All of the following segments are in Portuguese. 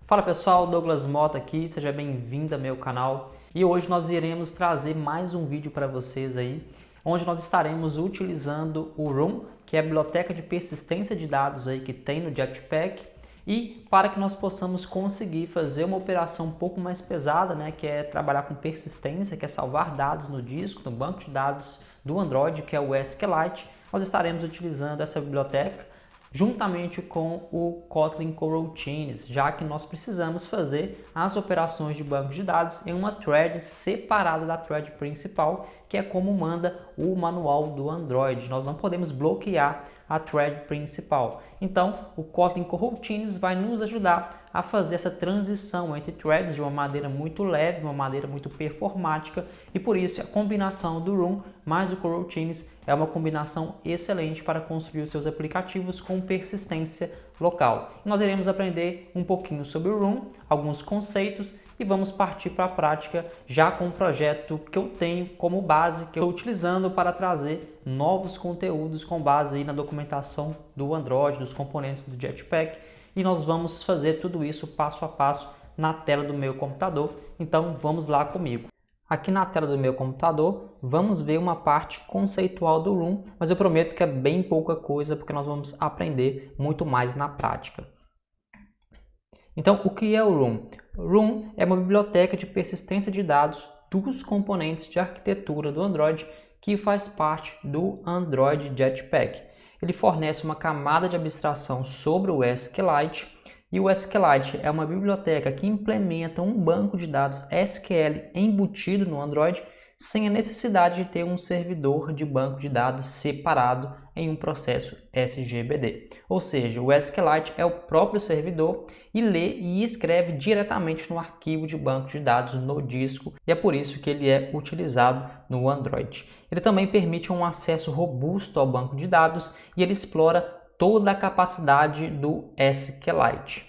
Fala pessoal, Douglas Mota aqui, seja bem-vindo ao meu canal e hoje nós iremos trazer mais um vídeo para vocês aí, onde nós estaremos utilizando o Room, que é a biblioteca de persistência de dados aí que tem no Jetpack, e para que nós possamos conseguir fazer uma operação um pouco mais pesada, né, que é trabalhar com persistência, que é salvar dados no disco, no banco de dados do Android, que é o SQLite, nós estaremos utilizando essa biblioteca juntamente com o Kotlin Coroutines, já que nós precisamos fazer as operações de banco de dados em uma thread separada da thread principal, que é como manda o manual do Android. Nós não podemos bloquear a thread principal. Então, o Kotlin Coroutines vai nos ajudar a fazer essa transição entre threads de uma maneira muito leve, uma maneira muito performática, e por isso a combinação do Room mais o Coroutines é uma combinação excelente para construir os seus aplicativos com persistência local. Nós iremos aprender um pouquinho sobre o Room, alguns conceitos, e vamos partir para a prática já com um projeto que eu tenho como base, que eu estou utilizando para trazer novos conteúdos com base aí na documentação do Android, dos componentes do Jetpack, e nós vamos fazer tudo isso passo a passo na tela do meu computador. Então vamos lá comigo. Aqui na tela do meu computador, vamos ver uma parte conceitual do Room, mas eu prometo que é bem pouca coisa, porque nós vamos aprender muito mais na prática. Então, o que é o Room? Room é uma biblioteca de persistência de dados dos componentes de arquitetura do Android que faz parte do Android Jetpack. Ele fornece uma camada de abstração sobre o SQLite, e o SQLite é uma biblioteca que implementa um banco de dados SQL embutido no Android sem a necessidade de ter um servidor de banco de dados separado em um processo SGBD. Ou seja, o SQLite é o próprio servidor e lê e escreve diretamente no arquivo de banco de dados no disco, e é por isso que ele é utilizado no Android. Ele também permite um acesso robusto ao banco de dados e ele explora toda a capacidade do SQLite.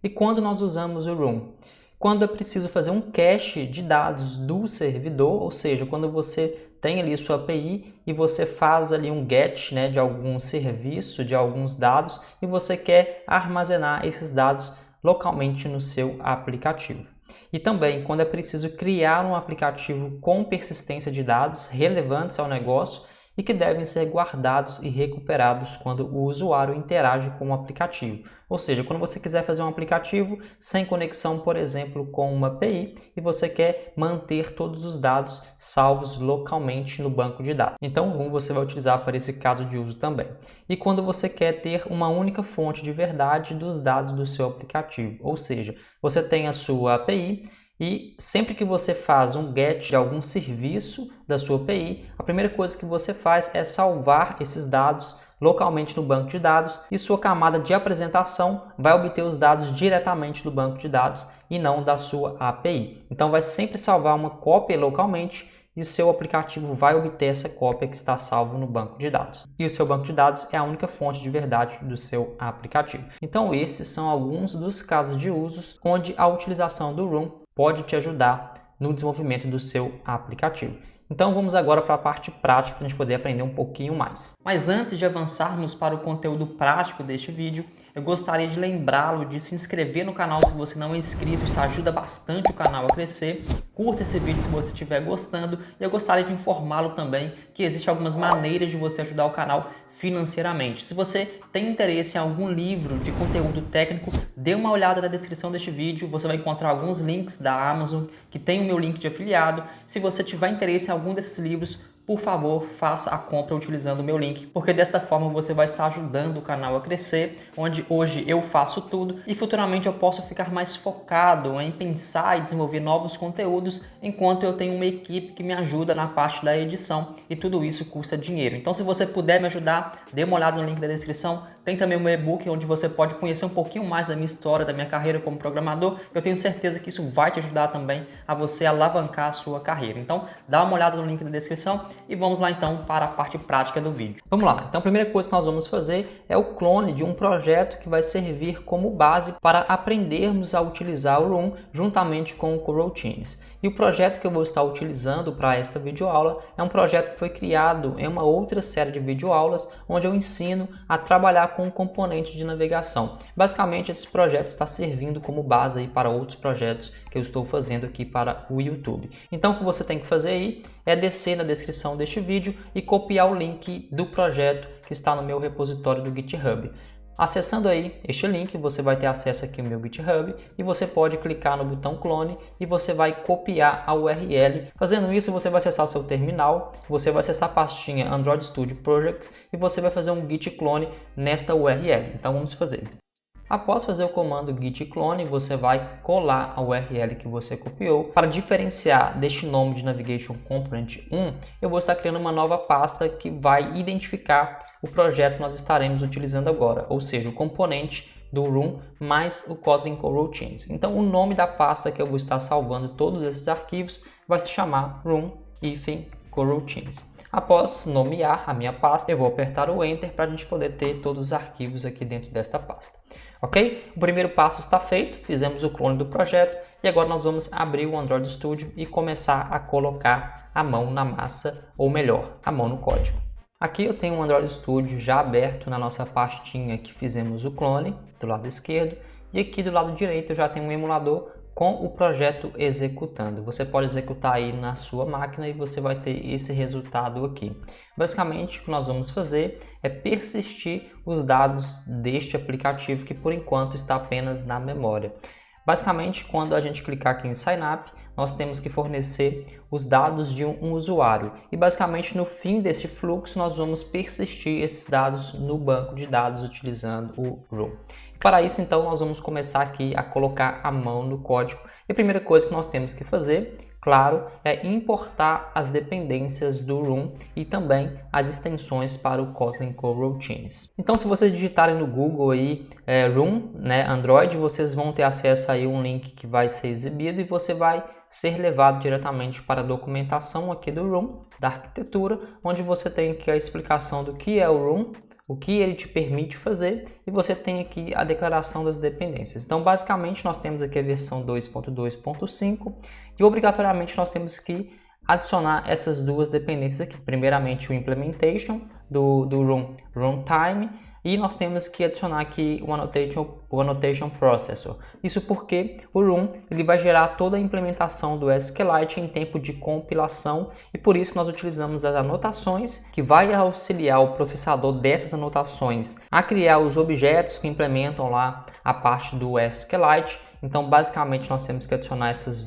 E quando nós usamos o Room? Quando é preciso fazer um cache de dados do servidor, ou seja, quando você tem ali sua API e você faz ali um get, né, de algum serviço, de alguns dados, e você quer armazenar esses dados localmente no seu aplicativo. E também quando é preciso criar um aplicativo com persistência de dados relevantes ao negócio e que devem ser guardados e recuperados quando o usuário interage com o aplicativo. Ou seja, quando você quiser fazer um aplicativo sem conexão, por exemplo, com uma API, e você quer manter todos os dados salvos localmente no banco de dados. Então, o Room você vai utilizar para esse caso de uso também. E quando você quer ter uma única fonte de verdade dos dados do seu aplicativo. Ou seja, você tem a sua API, e sempre que você faz um get de algum serviço da sua API, a primeira coisa que você faz é salvar esses dados localmente no banco de dados, e sua camada de apresentação vai obter os dados diretamente do banco de dados e não da sua API. Então vai sempre salvar uma cópia localmente e seu aplicativo vai obter essa cópia que está salvo no banco de dados. E o seu banco de dados é a única fonte de verdade do seu aplicativo. Então esses são alguns dos casos de usos onde a utilização do Room pode te ajudar no desenvolvimento do seu aplicativo. Então vamos agora para a parte prática para a gente poder aprender um pouquinho mais. Mas antes de avançarmos para o conteúdo prático deste vídeo, eu gostaria de lembrá-lo de se inscrever no canal se você não é inscrito, isso ajuda bastante o canal a crescer. Curta esse vídeo se você estiver gostando, e eu gostaria de informá-lo também que existem algumas maneiras de você ajudar o canal financeiramente. Se você tem interesse em algum livro de conteúdo técnico, dê uma olhada na descrição deste vídeo, você vai encontrar alguns links da Amazon, que tem o meu link de afiliado. Se você tiver interesse em algum desses livros, por favor, faça a compra utilizando o meu link, porque desta forma você vai estar ajudando o canal a crescer, onde hoje eu faço tudo e futuramente eu posso ficar mais focado em pensar e desenvolver novos conteúdos, enquanto eu tenho uma equipe que me ajuda na parte da edição, e tudo isso custa dinheiro. Então, se você puder me ajudar, dê uma olhada no link da descrição. Tem também um e-book onde você pode conhecer um pouquinho mais da minha história, da minha carreira como programador. Eu tenho certeza que isso vai te ajudar também a você alavancar a sua carreira. Então, dá uma olhada no link da descrição e vamos lá então para a parte prática do vídeo. Vamos lá. Então, a primeira coisa que nós vamos fazer é o clone de um projeto que vai servir como base para aprendermos a utilizar o Room juntamente com o Coroutines. E o projeto que eu vou estar utilizando para esta videoaula é um projeto que foi criado em uma outra série de videoaulas, onde eu ensino a trabalhar com um componente de navegação. Basicamente, esse projeto está servindo como base aí para outros projetos que eu estou fazendo aqui para o YouTube. Então, o que você tem que fazer aí é descer na descrição deste vídeo e copiar o link do projeto que está no meu repositório do GitHub. Acessando aí este link, você vai ter acesso aqui ao meu GitHub e você pode clicar no botão clone e você vai copiar a URL. Fazendo isso, você vai acessar o seu terminal, você vai acessar a pastinha Android Studio Projects e você vai fazer um git clone nesta URL. Então vamos fazer. Após fazer o comando git clone, você vai colar a URL que você copiou. Para diferenciar deste nome de Navigation Component 1, eu vou estar criando uma nova pasta que vai identificar o projeto que nós estaremos utilizando agora, ou seja, o componente do Room mais o Kotlin Coroutines. Então, o nome da pasta que eu vou estar salvando todos esses arquivos vai se chamar Room-Coroutines. Após nomear a minha pasta, eu vou apertar o Enter para a gente poder ter todos os arquivos aqui dentro desta pasta. Ok? O primeiro passo está feito, fizemos o clone do projeto e agora nós vamos abrir o Android Studio e começar a colocar a mão na massa, ou melhor, a mão no código. Aqui eu tenho o Android Studio já aberto na nossa pastinha que fizemos o clone, do lado esquerdo, e aqui do lado direito eu já tenho um emulador com o projeto executando. Você pode executar aí na sua máquina e você vai ter esse resultado aqui. Basicamente, o que nós vamos fazer é persistir os dados deste aplicativo que por enquanto está apenas na memória. Basicamente, quando a gente clicar aqui em Sign Up, nós temos que fornecer os dados de um usuário. E basicamente no fim desse fluxo nós vamos persistir esses dados no banco de dados utilizando o Room. Para isso, então, nós vamos começar aqui a colocar a mão no código. E a primeira coisa que nós temos que fazer, claro, é importar as dependências do Room e também as extensões para o Kotlin Coroutines. Então, se vocês digitarem no Google aí Room, Android, vocês vão ter acesso aí a um link que vai ser exibido e você vai ser levado diretamente para a documentação aqui do Room, da arquitetura, onde você tem aqui a explicação do que é o Room, o que ele te permite fazer, e você tem aqui a declaração das dependências. Então, basicamente, nós temos aqui a versão 2.2.5 e obrigatoriamente nós temos que adicionar essas duas dependências aqui. Primeiramente, o implementation do Room runtime, e nós temos que adicionar aqui o annotation processor. Isso porque o Room ele vai gerar toda a implementação do SQLite em tempo de compilação e por isso nós utilizamos as anotações que vai auxiliar o processador dessas anotações a criar os objetos que implementam lá a parte do SQLite. Então basicamente nós temos que adicionar esses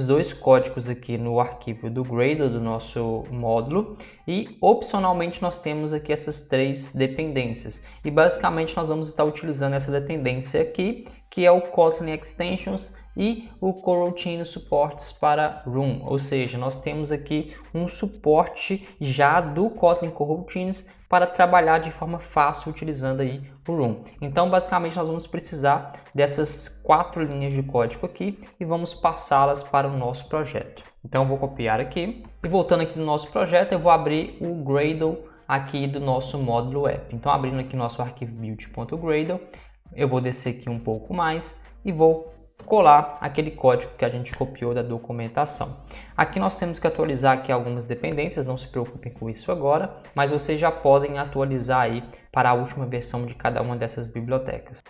dois códigos aqui no arquivo do Gradle do nosso módulo e opcionalmente nós temos aqui essas três dependências e basicamente nós vamos estar utilizando essa dependência aqui que é o Kotlin Extensions e o Coroutine Supports para Room, ou seja, nós temos aqui um suporte já do Kotlin Coroutines para trabalhar de forma fácil utilizando aí o Room. Então, basicamente, nós vamos precisar dessas 4 linhas de código aqui e vamos passá-las para o nosso projeto. Então, eu vou copiar aqui e voltando aqui no nosso projeto, eu vou abrir o Gradle aqui do nosso módulo app. Então, abrindo aqui nosso arquivo build.gradle, eu vou descer aqui um pouco mais e vou colar aquele código que a gente copiou da documentação. Aqui nós temos que atualizar aqui algumas dependências, não se preocupem com isso agora, mas vocês já podem atualizar aí para a última versão de cada uma dessas bibliotecas.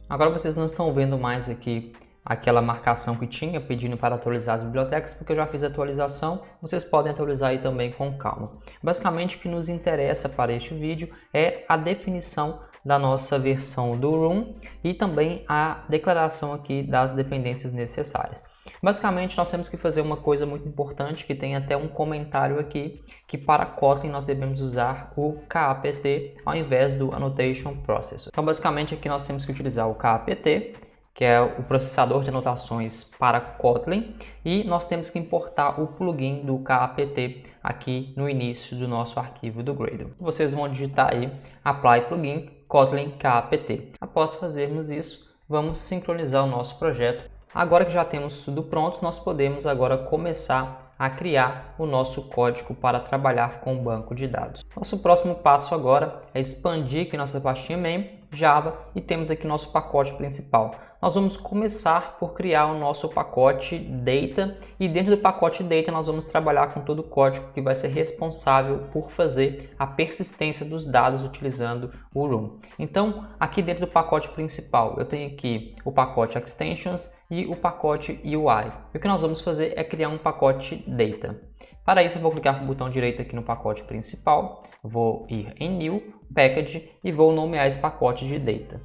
Agora vocês não estão vendo mais aqui aquela marcação que tinha pedindo para atualizar as bibliotecas, porque eu já fiz a atualização, vocês podem atualizar aí também com calma. Basicamente o que nos interessa para este vídeo é a definição da nossa versão do Room e também a declaração aqui das dependências necessárias. Basicamente nós temos que fazer uma coisa muito importante que tem até um comentário aqui, que para Kotlin nós devemos usar o KAPT ao invés do Annotation Processor. Então basicamente aqui nós temos que utilizar o KAPT, que é o processador de anotações para Kotlin, e nós temos que importar o plugin do KAPT aqui no início do nosso arquivo do Gradle. Vocês vão digitar aí apply plugin Kotlin KAPT. Após fazermos isso, vamos sincronizar o nosso projeto. Agora que já temos tudo pronto, nós podemos agora começar a criar o nosso código para trabalhar com o banco de dados. Nosso próximo passo agora é expandir aqui nossa pastinha main, Java, e temos aqui nosso pacote principal. nós vamos começar por criar o nosso pacote Data, e dentro do pacote Data nós vamos trabalhar com todo o código que vai ser responsável por fazer a persistência dos dados utilizando o Room. Então, aqui dentro do pacote principal, eu tenho aqui o pacote Extensions e o pacote UI. E o que nós vamos fazer é criar um pacote Data. Para isso, eu vou clicar com o botão direito aqui no pacote principal, vou ir em New, Package e vou nomear esse pacote de Data.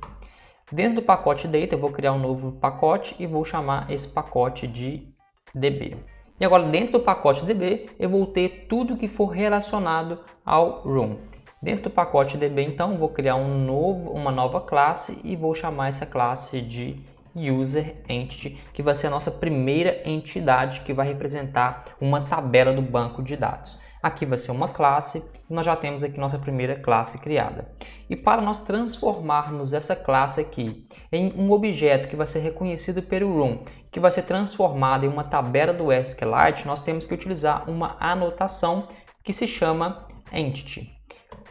Dentro do pacote Data, eu vou criar um novo pacote e vou chamar esse pacote de DB. E agora, dentro do pacote DB, eu vou ter tudo que for relacionado ao Room. Dentro do pacote DB, então, vou criar uma nova classe e vou chamar essa classe de User Entity, que vai ser a nossa primeira entidade que vai representar uma tabela do banco de dados. Aqui vai ser uma classe e nós já temos aqui nossa primeira classe criada. E para nós transformarmos essa classe aqui em um objeto que vai ser reconhecido pelo Room, que vai ser transformado em uma tabela do SQLite, nós temos que utilizar uma anotação que se chama Entity.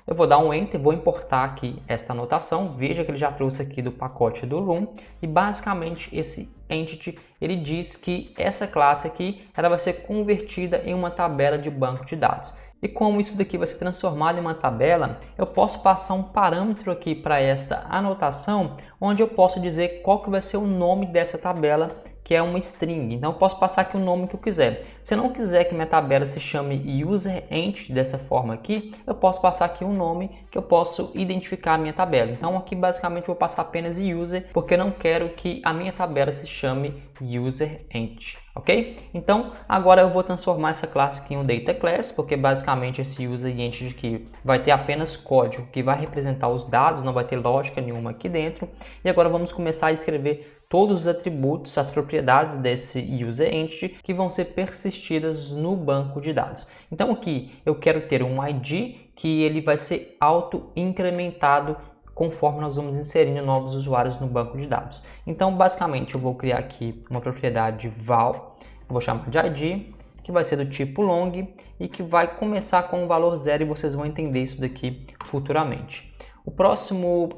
Eu vou dar um Enter, vou importar aqui esta anotação, veja que ele já trouxe aqui do pacote do Room, e basicamente esse Entity, ele diz que essa classe aqui, ela vai ser convertida em uma tabela de banco de dados. E como isso daqui vai ser transformado em uma tabela, eu posso passar um parâmetro aqui para essa anotação, onde eu posso dizer qual que vai ser o nome dessa tabela, que é uma string. Então eu posso passar aqui o nome que eu quiser. Se eu não quiser que minha tabela se chame UserEntity dessa forma aqui, eu posso passar aqui um nome que eu posso identificar a minha tabela. Então aqui basicamente eu vou passar apenas user, porque eu não quero que a minha tabela se chame UserEntity, ok? Então agora eu vou transformar essa classe aqui em um Data Class, porque basicamente esse UserEntity aqui vai ter apenas código que vai representar os dados, não vai ter lógica nenhuma aqui dentro. E agora vamos começar a escrever todos os atributos, as propriedades desse UserEntity que vão ser persistidas no banco de dados. Então aqui eu quero ter um ID que ele vai ser auto-incrementado conforme nós vamos inserindo novos usuários no banco de dados. Então basicamente eu vou criar aqui uma propriedade val, eu vou chamar de ID, que vai ser do tipo long e que vai começar com o valor 0 e vocês vão entender isso daqui futuramente. A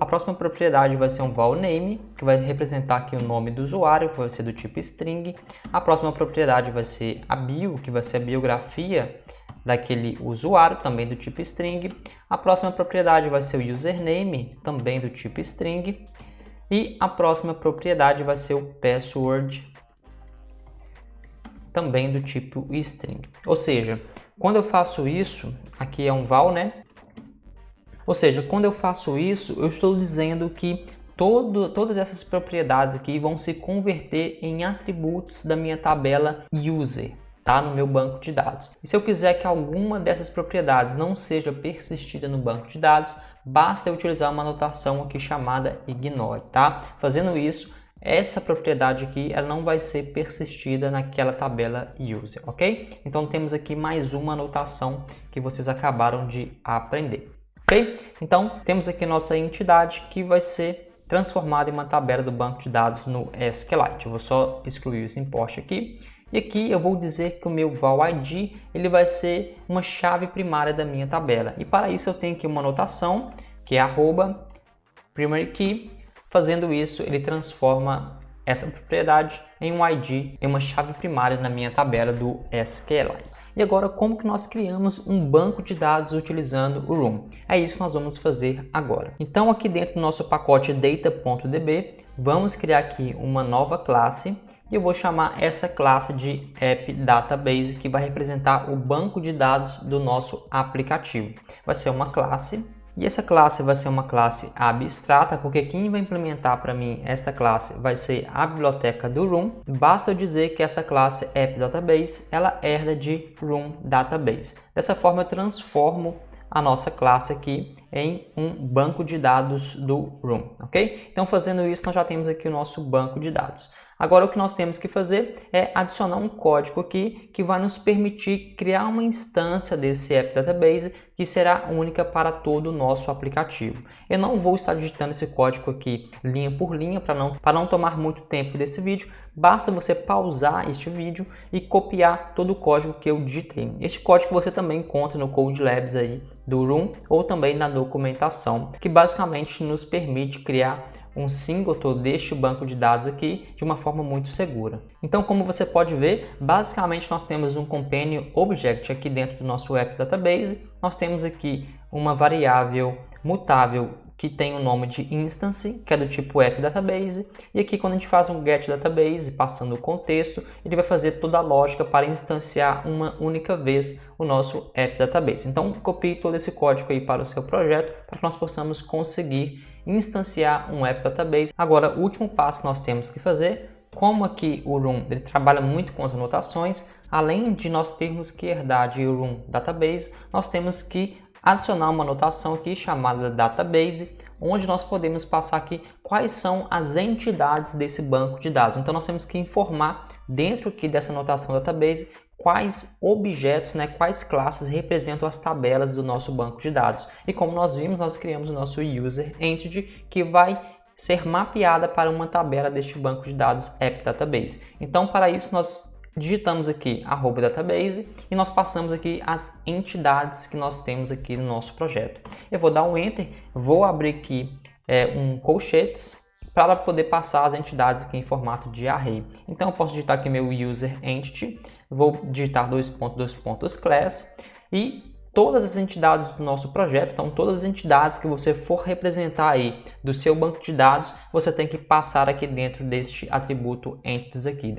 próxima propriedade vai ser um val name, que vai representar aqui o nome do usuário, que vai ser do tipo string. A próxima propriedade vai ser a bio, que vai ser a biografia daquele usuário, também do tipo string. A próxima propriedade vai ser o username, também do tipo string. E a próxima propriedade vai ser o password, também do tipo string. Ou seja, quando eu faço isso, aqui é um val, né? Ou seja, quando eu faço isso, eu estou dizendo que todas essas propriedades aqui vão se converter em atributos da minha tabela user, tá? No meu banco de dados. E se eu quiser que alguma dessas propriedades não seja persistida no banco de dados, basta eu utilizar uma anotação aqui chamada ignore, tá? Fazendo isso, essa propriedade aqui ela não vai ser persistida naquela tabela user, ok? Então temos aqui mais uma anotação que vocês acabaram de aprender. Ok? Então, temos aqui nossa entidade que vai ser transformada em uma tabela do banco de dados no SQLite. Eu vou só excluir esse import aqui. E aqui eu vou dizer que o meu val ID ele vai ser uma chave primária da minha tabela. E para isso eu tenho aqui uma anotação que é @primaryKey. Fazendo isso, ele transforma essa propriedade em um ID, em uma chave primária na minha tabela do SQLite. E agora, como que nós criamos um banco de dados utilizando o Room? É isso que nós vamos fazer agora. Então, aqui dentro do nosso pacote data.db, vamos criar aqui uma nova classe e eu vou chamar essa classe de AppDatabase, que vai representar o banco de dados do nosso aplicativo. Vai ser uma classe. E essa classe vai ser uma classe abstrata, porque quem vai implementar para mim essa classe vai ser a biblioteca do Room. Basta eu dizer que essa classe AppDatabase, ela herda de Room Database. Dessa forma eu transformo a nossa classe aqui em um banco de dados do Room, ok? Então fazendo isso nós já temos aqui o nosso banco de dados. Agora o que nós temos que fazer é adicionar um código aqui que vai nos permitir criar uma instância desse AppDatabase que será única para todo o nosso aplicativo. Eu não vou estar digitando esse código aqui linha por linha para não tomar muito tempo desse vídeo. Basta você pausar este vídeo e copiar todo o código que eu digitei. Este código você também encontra no Code Labs aí do Room ou também na documentação, que basicamente nos permite criar um singleton deste banco de dados aqui de uma forma muito segura. Então, como você pode ver, basicamente nós temos um Companion Object aqui dentro do nosso App Database. Nós temos aqui uma variável mutável que tem o nome de instance, que é do tipo App Database, e aqui quando a gente faz um Get Database, passando o contexto, ele vai fazer toda a lógica para instanciar uma única vez o nosso App Database. Então, copie todo esse código aí para o seu projeto, para que nós possamos conseguir instanciar um App Database. Agora, o último passo que nós temos que fazer, como aqui o Room ele trabalha muito com as anotações, além de nós termos que herdar de Room Database, nós temos que adicionar uma anotação aqui chamada Database, onde nós podemos passar aqui quais são as entidades desse banco de dados. Então nós temos que informar dentro aqui dessa anotação Database quais objetos, quais classes representam as tabelas do nosso banco de dados. E como nós vimos, nós criamos o nosso User Entity, que vai ser mapeada para uma tabela deste banco de dados App Database. Então para isso nós digitamos aqui @database e nós passamos aqui as entidades que nós temos aqui no nosso projeto. Eu vou dar um Enter, vou abrir aqui um colchetes para poder passar as entidades aqui em formato de array. Então eu posso digitar aqui meu user entity, vou digitar class e todas as entidades do nosso projeto, então todas as entidades que você for representar aí do seu banco de dados, você tem que passar aqui dentro deste atributo entities aqui,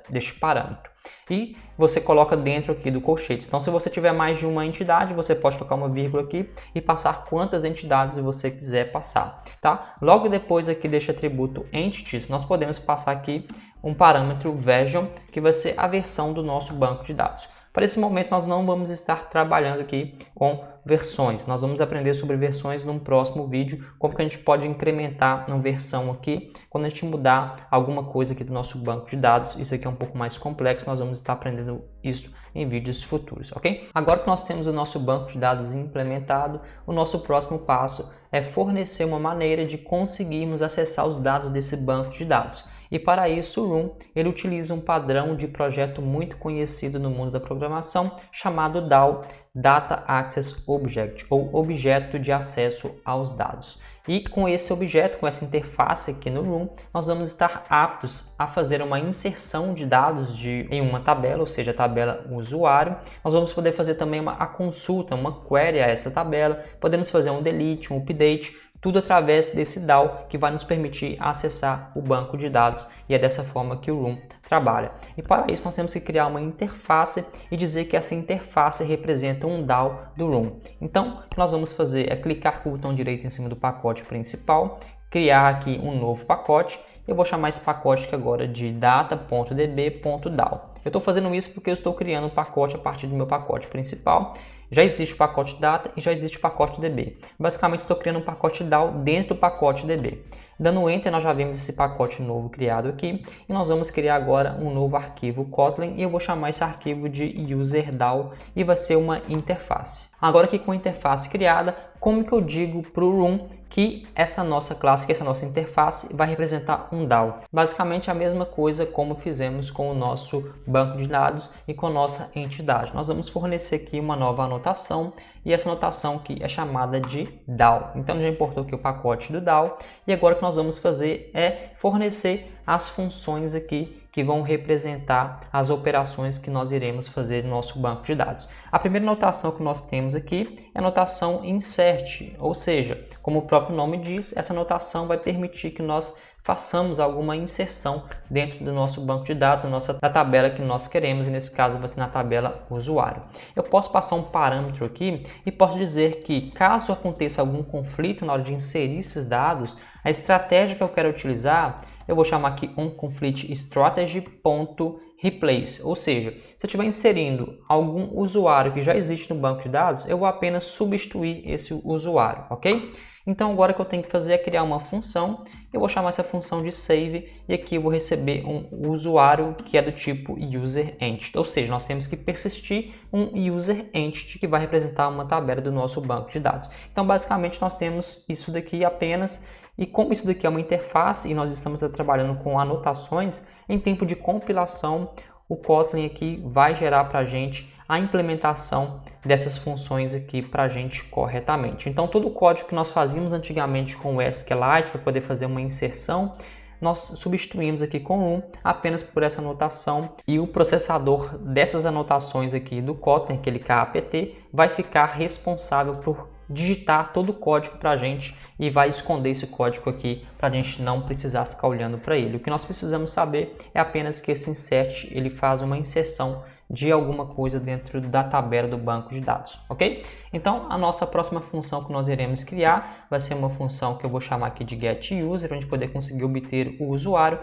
deste parâmetro. E você coloca dentro aqui do colchetes. Então se você tiver mais de uma entidade, você pode colocar uma vírgula aqui e passar quantas entidades você quiser passar, tá? Logo depois aqui deste atributo entities, nós podemos passar aqui um parâmetro version, que vai ser a versão do nosso banco de dados. Para esse momento nós não vamos estar trabalhando aqui com versões, nós vamos aprender sobre versões num próximo vídeo, como que a gente pode incrementar uma versão aqui, quando a gente mudar alguma coisa aqui do nosso banco de dados. Isso aqui é um pouco mais complexo, nós vamos estar aprendendo isso em vídeos futuros, ok? Agora que nós temos o nosso banco de dados implementado, o nosso próximo passo é fornecer uma maneira de conseguirmos acessar os dados desse banco de dados. E para isso o Room ele utiliza um padrão de projeto muito conhecido no mundo da programação chamado DAO, Data Access Object, ou Objeto de Acesso aos Dados. E com esse objeto, com essa interface aqui no Room, nós vamos estar aptos a fazer uma inserção de dados em uma tabela, ou seja, a tabela usuário. Nós vamos poder fazer também a consulta, uma query a essa tabela, podemos fazer um delete, um update, tudo através desse DAO que vai nos permitir acessar o banco de dados, e é dessa forma que o Room trabalha. E para isso nós temos que criar uma interface e dizer que essa interface representa um DAO do Room. Então o que nós vamos fazer é clicar com o botão direito em cima do pacote principal, criar aqui um novo pacote. Eu vou chamar esse pacote aqui agora de data.db.dao. Eu estou fazendo isso porque eu estou criando um pacote a partir do meu pacote principal. Já existe o pacote data e já existe o pacote DB. Basicamente estou criando um pacote DAO dentro do pacote DB. Dando Enter, nós já vimos esse pacote novo criado aqui e nós vamos criar agora um novo arquivo Kotlin e eu vou chamar esse arquivo de UserDAO e vai ser uma interface. Agora aqui com a interface criada, como que eu digo para o Room que essa nossa classe, que essa nossa interface vai representar um DAO? Basicamente a mesma coisa como fizemos com o nosso banco de dados e com a nossa entidade. Nós vamos fornecer aqui uma nova anotação e essa anotação aqui é chamada de DAO. Então já importou aqui o pacote do DAO e agora o que nós vamos fazer é fornecer as funções aqui que vão representar as operações que nós iremos fazer no nosso banco de dados. A primeira notação que nós temos aqui é a notação insert, ou seja, como o próprio nome diz, essa notação vai permitir que nós façamos alguma inserção dentro do nosso banco de dados, da tabela que nós queremos, e nesse caso vai ser na tabela usuário. Eu posso passar um parâmetro aqui e posso dizer que caso aconteça algum conflito na hora de inserir esses dados, a estratégia que eu quero utilizar, eu vou chamar aqui onConflictStrategy.replace, ou seja, se eu estiver inserindo algum usuário que já existe no banco de dados, eu vou apenas substituir esse usuário, ok? Então agora o que eu tenho que fazer é criar uma função, eu vou chamar essa função de save e aqui eu vou receber um usuário que é do tipo userEntity, ou seja, nós temos que persistir um userEntity que vai representar uma tabela do nosso banco de dados. Então basicamente nós temos isso daqui apenas, e como isso daqui é uma interface e nós estamos trabalhando com anotações, em tempo de compilação o Kotlin aqui vai gerar para a gente a implementação dessas funções aqui para a gente corretamente. Então, todo o código que nós fazíamos antigamente com o SQLite para poder fazer uma inserção, nós substituímos aqui com room apenas por essa anotação, e o processador dessas anotações aqui do Kotlin, aquele KAPT, vai ficar responsável por digitar todo o código para a gente e vai esconder esse código aqui para a gente não precisar ficar olhando para ele. O que nós precisamos saber é apenas que esse insert ele faz uma inserção de alguma coisa dentro da tabela do banco de dados, ok? Então, a nossa próxima função que nós iremos criar vai ser uma função que eu vou chamar aqui de getUser, para a gente poder conseguir obter o usuário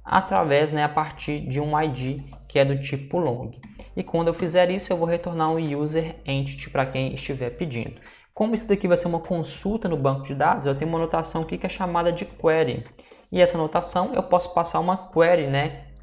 através, a partir de um ID que é do tipo long. E quando eu fizer isso, eu vou retornar um user entity para quem estiver pedindo. Como isso daqui vai ser uma consulta no banco de dados, eu tenho uma anotação aqui que é chamada de query. E essa anotação eu posso passar uma query,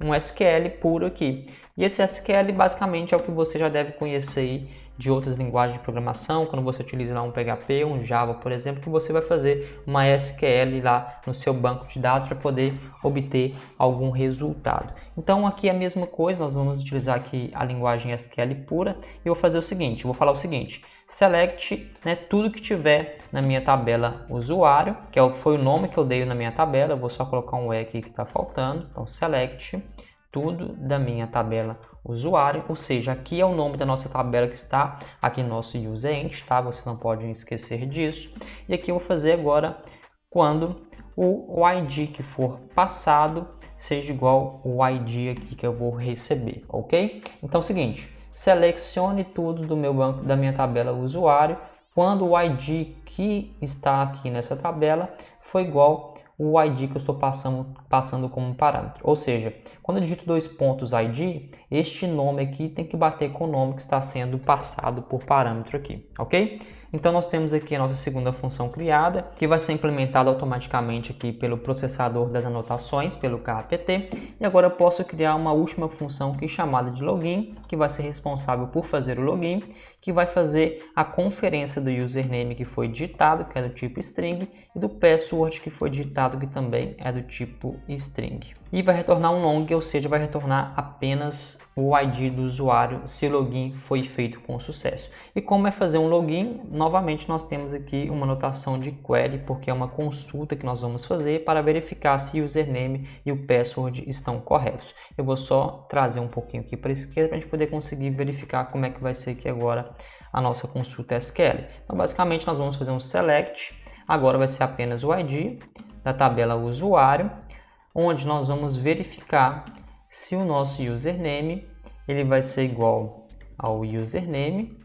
um SQL puro aqui. E esse SQL basicamente é o que você já deve conhecer aí de outras linguagens de programação, quando você utiliza lá um PHP, um Java, por exemplo, que você vai fazer uma SQL lá no seu banco de dados para poder obter algum resultado. Então aqui é a mesma coisa, nós vamos utilizar aqui a linguagem SQL pura e eu vou fazer o seguinte, eu vou falar o seguinte: select tudo que tiver na minha tabela usuário, que foi o nome que eu dei na minha tabela, eu vou só colocar um E aqui que está faltando, então select tudo da minha tabela usuário, ou seja, aqui é o nome da nossa tabela que está aqui no nosso userEnt, tá? Vocês não podem esquecer disso. E aqui eu vou fazer agora quando o ID que for passado seja igual ao ID aqui que eu vou receber, ok? Então é o seguinte, selecione tudo do meu banco, da minha tabela usuário, quando o ID que está aqui nessa tabela for igual o ID que eu estou passando como parâmetro. Ou seja, quando eu digito dois pontos ID, este nome aqui tem que bater com o nome que está sendo passado por parâmetro aqui, ok? Então nós temos aqui a nossa segunda função criada, que vai ser implementada automaticamente aqui pelo processador das anotações, pelo KAPT. E agora eu posso criar uma última função aqui chamada de login, que vai ser responsável por fazer o login, que vai fazer a conferência do username que foi digitado, que é do tipo string, e do password que foi digitado, que também é do tipo string. E vai retornar um long, ou seja, vai retornar apenas o ID do usuário se o login foi feito com sucesso. E como é fazer um login? Novamente nós temos aqui uma notação de query, porque é uma consulta que nós vamos fazer para verificar se o username e o password estão corretos. Eu vou só trazer um pouquinho aqui para a esquerda para a gente poder conseguir verificar como é que vai ser aqui agora a nossa consulta SQL. Então basicamente nós vamos fazer um select, agora vai ser apenas o ID da tabela usuário, onde nós vamos verificar se o nosso username ele vai ser igual ao username,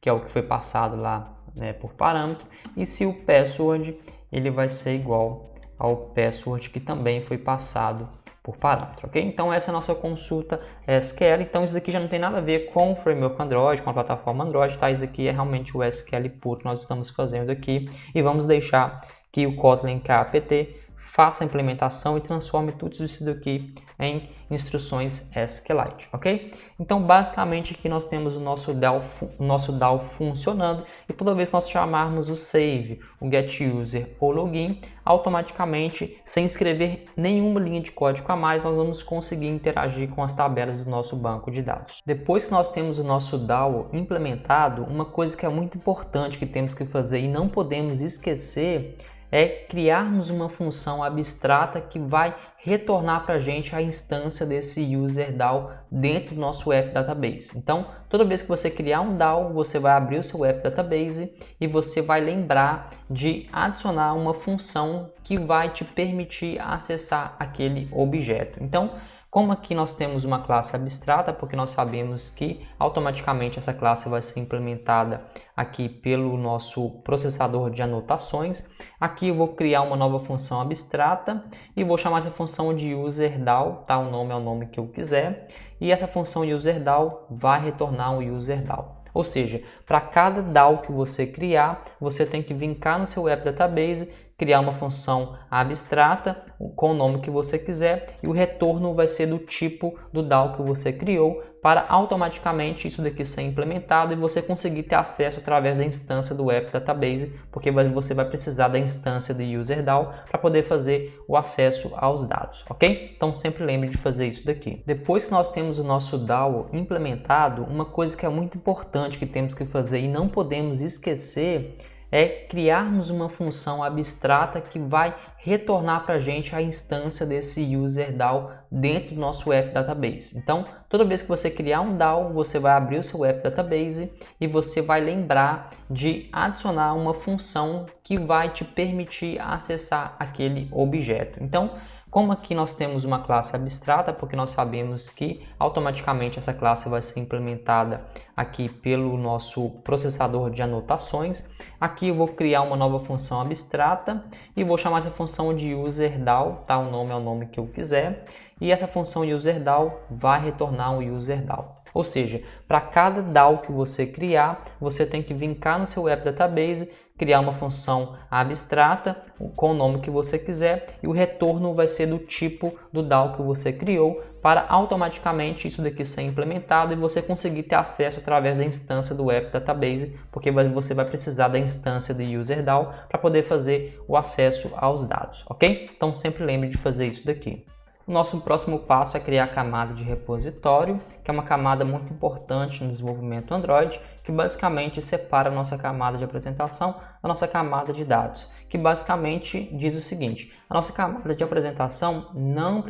que é o que foi passado lá por parâmetro, e se o password ele vai ser igual ao password que também foi passado por parâmetro, ok? Então essa é a nossa consulta SQL. Então isso aqui já não tem nada a ver com o framework Android, com a plataforma Android, tá? Isso aqui é realmente o SQL puro que nós estamos fazendo aqui, e vamos deixar que o Kotlin KAPT faça a implementação e transforme tudo isso daqui em instruções SQLite, ok? Então, basicamente, aqui nós temos o nosso DAO funcionando, e toda vez que nós chamarmos o save, o getUser ou login, automaticamente, sem escrever nenhuma linha de código a mais, nós vamos conseguir interagir com as tabelas do nosso banco de dados. Depois que nós temos o nosso DAO implementado, uma coisa que é muito importante que temos que fazer e não podemos esquecer é criarmos uma função abstrata que vai retornar para a gente a instância desse user DAO dentro do nosso app database. Então, toda vez que você criar um DAO, você vai abrir o seu app database e você vai lembrar de adicionar uma função que vai te permitir acessar aquele objeto. Então, como aqui nós temos uma classe abstrata, porque nós sabemos que automaticamente essa classe vai ser implementada aqui pelo nosso processador de anotações, aqui eu vou criar uma nova função abstrata e vou chamar essa função de userDAO, tá? O nome é o nome que eu quiser, e essa função userDAO vai retornar um userDAO. Ou seja, para cada DAO que você criar, você tem que vir cá no seu app database, criar uma função abstrata com o nome que você quiser e o retorno vai ser do tipo do DAO que você criou para automaticamente isso daqui ser implementado e você conseguir ter acesso através da instância do App Database, porque você vai precisar da instância do UserDAO para poder fazer o acesso aos dados, ok? Então sempre lembre de fazer isso daqui. Depois que nós temos o nosso DAO implementado, uma coisa que é muito importante que temos que fazer e não podemos esquecer é criarmos uma função abstrata que vai retornar para a gente a instância desse UserDAO dentro do nosso App Database. Então, toda vez que você criar um DAO, você vai abrir o seu App Database e você vai lembrar de adicionar uma função que vai te permitir acessar aquele objeto. Então, como aqui nós temos uma classe abstrata, porque nós sabemos que automaticamente essa classe vai ser implementada aqui pelo nosso processador de anotações, aqui eu vou criar uma nova função abstrata e vou chamar essa função de UserDAO, tá? O nome é o nome que eu quiser, e essa função UserDAO vai retornar um UserDAO. Ou seja, para cada DAO que você criar, você tem que vir cá no seu App Database, criar uma função abstrata com o nome que você quiser e o retorno vai ser do tipo do DAO que você criou para automaticamente isso daqui ser implementado e você conseguir ter acesso através da instância do App Database, porque você vai precisar da instância do UserDAO para poder fazer o acesso aos dados, ok? Então sempre lembre de fazer isso daqui. O nosso próximo passo é criar a camada de repositório, que é uma camada muito importante no desenvolvimento Android, que basicamente separa a nossa camada de apresentação da nossa camada de dados, que basicamente diz o seguinte: a nossa camada de apresentação não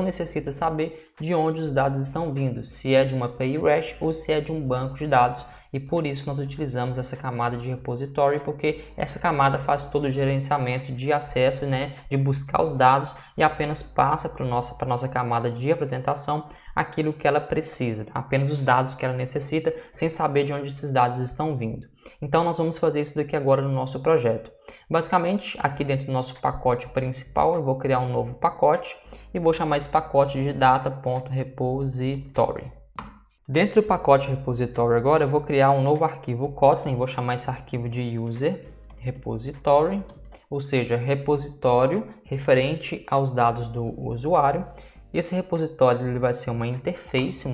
necessita saber de onde os dados estão vindo, se é de uma API REST ou se é de um banco de dados, e por isso nós utilizamos essa camada de repositório, porque essa camada faz todo o gerenciamento de acesso, de buscar os dados e apenas passa para a nossa camada de apresentação aquilo que ela precisa, apenas os dados que ela necessita, sem saber de onde esses dados estão vindo. Então nós vamos fazer isso daqui agora no nosso projeto. Basicamente, aqui dentro do nosso pacote principal, eu vou criar um novo pacote e vou chamar esse pacote de data.repository. Dentro do pacote repository agora, eu vou criar um novo arquivo Kotlin, vou chamar esse arquivo de user repository, ou seja, repositório referente aos dados do usuário. Esse repositório ele vai ser uma interface,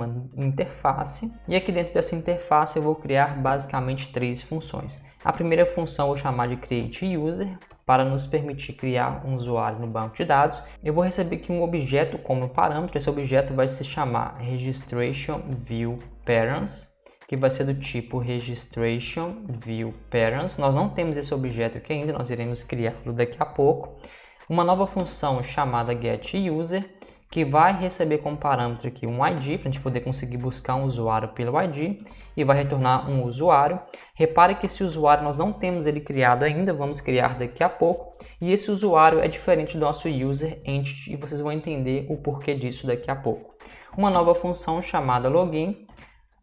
e aqui dentro dessa interface eu vou criar basicamente 3 funções. A primeira função eu vou chamar de createUser, para nos permitir criar um usuário no banco de dados. Eu vou receber aqui um objeto como parâmetro, esse objeto vai se chamar registrationViewParents, que vai ser do tipo registrationViewParents. Nós não temos esse objeto aqui ainda, nós iremos criá-lo daqui a pouco. Uma nova função chamada getUser, que vai receber como parâmetro aqui um ID, para a gente poder conseguir buscar um usuário pelo ID, e vai retornar um usuário. Repare que esse usuário nós não temos ele criado ainda, vamos criar daqui a pouco, e esse usuário é diferente do nosso user entity, e vocês vão entender o porquê disso daqui a pouco. Uma nova função chamada login,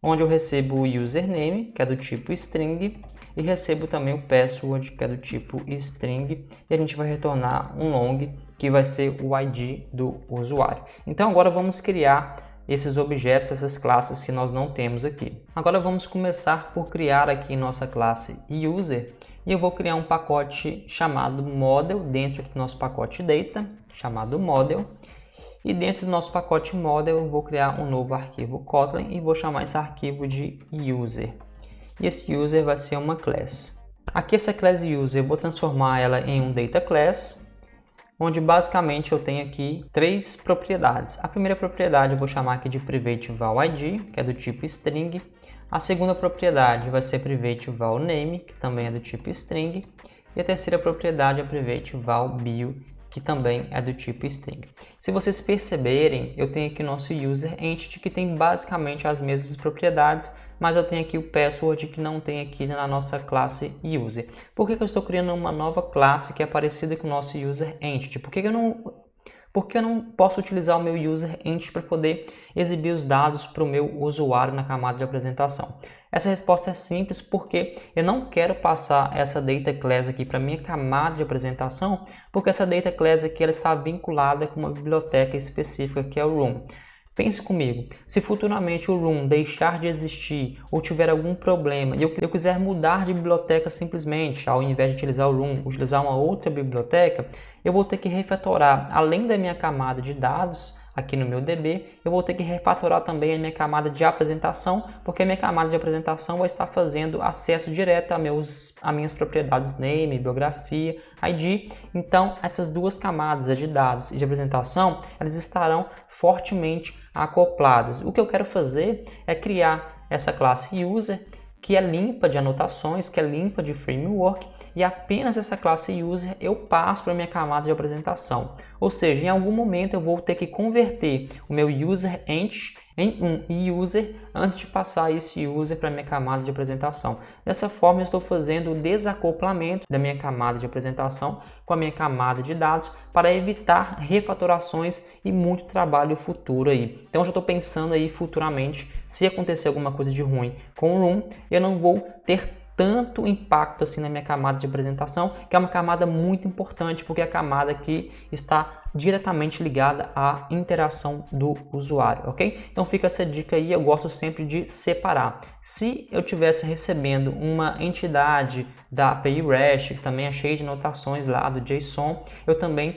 onde eu recebo o username, que é do tipo string, e recebo também o password, que é do tipo string, e a gente vai retornar um long, que vai ser o ID do usuário. Então agora vamos criar esses objetos, essas classes que nós não temos aqui. Agora vamos começar por criar aqui nossa classe user, e eu vou criar um pacote chamado model dentro do nosso pacote data, chamado model, e dentro do nosso pacote model eu vou criar um novo arquivo Kotlin e vou chamar esse arquivo de user. E esse user vai ser uma class. Aqui essa class user eu vou transformar ela em um data class, onde basicamente eu tenho aqui 3 propriedades. A primeira propriedade eu vou chamar aqui de privateValID, que é do tipo string. A segunda propriedade vai ser privateValName, que também é do tipo string. E a terceira propriedade é privateValBio, que também é do tipo string. Se vocês perceberem, eu tenho aqui o nosso user entity, que tem basicamente as mesmas propriedades, mas eu tenho aqui o password que não tem aqui na nossa classe user. Por que eu estou criando uma nova classe que é parecida com o nosso user entity? Por que eu não posso utilizar o meu user entity para poder exibir os dados para o meu usuário na camada de apresentação? Essa resposta é simples, porque eu não quero passar essa data class aqui para minha camada de apresentação, porque essa data class aqui ela está vinculada com uma biblioteca específica que é o room. Pense comigo, se futuramente o room deixar de existir ou tiver algum problema e eu quiser mudar de biblioteca simplesmente, ao invés de utilizar o room, utilizar uma outra biblioteca, eu vou ter que refatorar, além da minha camada de dados, aqui no meu DB, eu vou ter que refatorar também a minha camada de apresentação, porque a minha camada de apresentação vai estar fazendo acesso direto a minhas propriedades name, biografia, ID. Então, essas duas camadas, a de dados e de apresentação, elas estarão fortemente acopladas. O que eu quero fazer é criar essa classe user, que é limpa de anotações, que é limpa de framework, e apenas essa classe user eu passo para a minha camada de apresentação. Ou seja, em algum momento eu vou ter que converter o meu user entity em um user antes de passar esse user para a minha camada de apresentação. Dessa forma eu estou fazendo o desacoplamento da minha camada de apresentação com a minha camada de dados para evitar refatorações e muito trabalho futuro aí. Então eu já estou pensando aí futuramente, se acontecer alguma coisa de ruim com o Room, eu não vou ter tanto impacto assim na minha camada de apresentação, que é uma camada muito importante, porque é a camada que está diretamente ligada à interação do usuário, ok? Então fica essa dica aí, eu gosto sempre de separar. Se eu estivesse recebendo uma entidade da API REST, que também é cheia de notações lá do JSON, eu também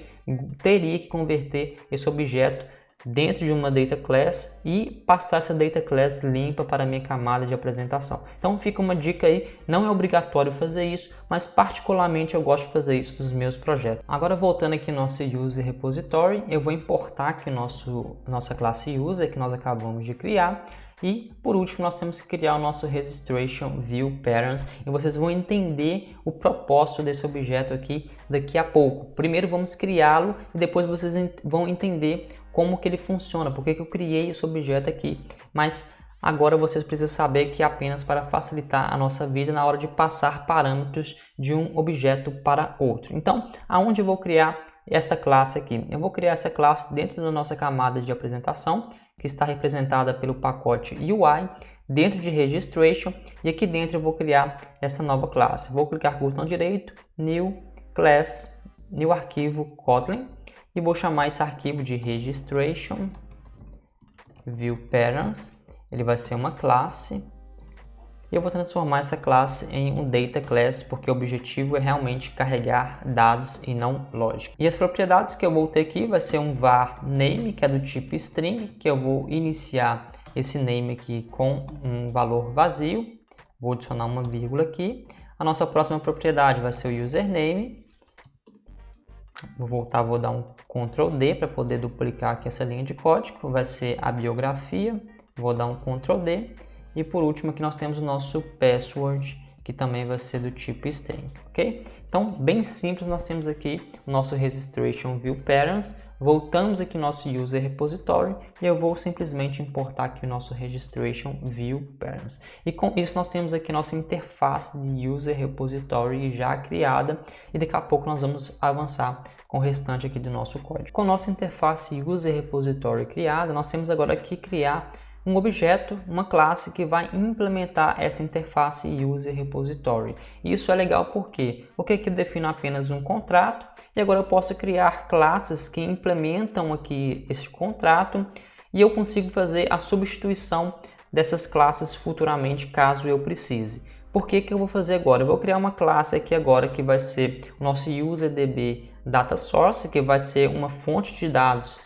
teria que converter esse objeto dentro de uma data class e passar essa data class limpa para a minha camada de apresentação. Então fica uma dica aí, não é obrigatório fazer isso, mas particularmente eu gosto de fazer isso nos meus projetos. Agora voltando aqui no nosso user repository, eu vou importar aqui nossa classe user que nós acabamos de criar. E por último nós temos que criar o nosso registration view patterns e vocês vão entender o propósito desse objeto aqui daqui a pouco. Primeiro vamos criá-lo e depois vocês vão entender como que ele funciona, porque que eu criei esse objeto aqui. Mas agora vocês precisam saber que é apenas para facilitar a nossa vida na hora de passar parâmetros de um objeto para outro. Então, aonde eu vou criar esta classe aqui? Eu vou criar essa classe dentro da nossa camada de apresentação, que está representada pelo pacote UI, dentro de Registration, e aqui dentro eu vou criar essa nova classe. Vou clicar com o botão direito, New Class, New Arquivo Kotlin, e vou chamar esse arquivo de Registration View Patterns. Ele vai ser uma classe. E eu vou transformar essa classe em um Data Class, porque o objetivo é realmente carregar dados e não lógica. E as propriedades que eu vou ter aqui vai ser um var name, que é do tipo string, que eu vou iniciar esse name aqui com um valor vazio. Vou adicionar uma vírgula aqui. A nossa próxima propriedade vai ser o username. Vou voltar, vou dar um Ctrl D para poder duplicar aqui essa linha de código. Vai ser a biografia. Vou dar um Ctrl D. E por último aqui nós temos o nosso password, que também vai ser do tipo string, ok? Então, bem simples, nós temos aqui o nosso registration view patterns. Voltamos aqui no nosso user repository e eu vou simplesmente importar aqui o nosso registration view patterns. E com isso nós temos aqui nossa interface de user repository já criada e daqui a pouco nós vamos avançar com o restante aqui do nosso código. Com nossa interface user repository criada, nós temos agora que criar um objeto, uma classe que vai implementar essa interface user repository. Isso é legal porque aqui eu defino apenas um contrato e agora eu posso criar classes que implementam aqui esse contrato e eu consigo fazer a substituição dessas classes futuramente caso eu precise. Por que eu vou fazer agora? Eu vou criar uma classe aqui agora que vai ser o nosso userdb data source, que vai ser uma fonte de dados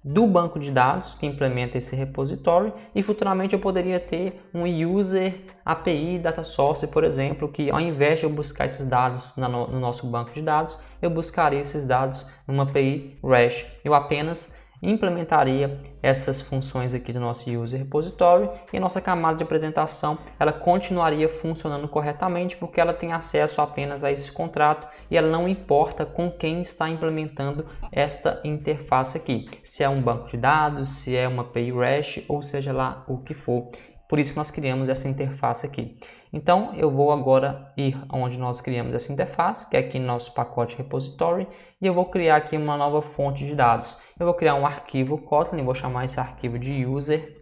do banco de dados que implementa esse repositório, e futuramente eu poderia ter um user API data source, por exemplo, que ao invés de eu buscar esses dados no nosso banco de dados, eu buscaria esses dados numa API REST. Eu apenas implementaria essas funções aqui do nosso user repository e a nossa camada de apresentação ela continuaria funcionando corretamente porque ela tem acesso apenas a esse contrato e ela não importa com quem está implementando esta interface aqui, se é um banco de dados, se é uma API REST ou seja lá o que for. Por isso nós criamos essa interface aqui. Então eu vou agora ir onde nós criamos essa interface, que é aqui no nosso pacote repository, e eu vou criar aqui uma nova fonte de dados. Eu vou criar um arquivo Kotlin, vou chamar esse arquivo de userdb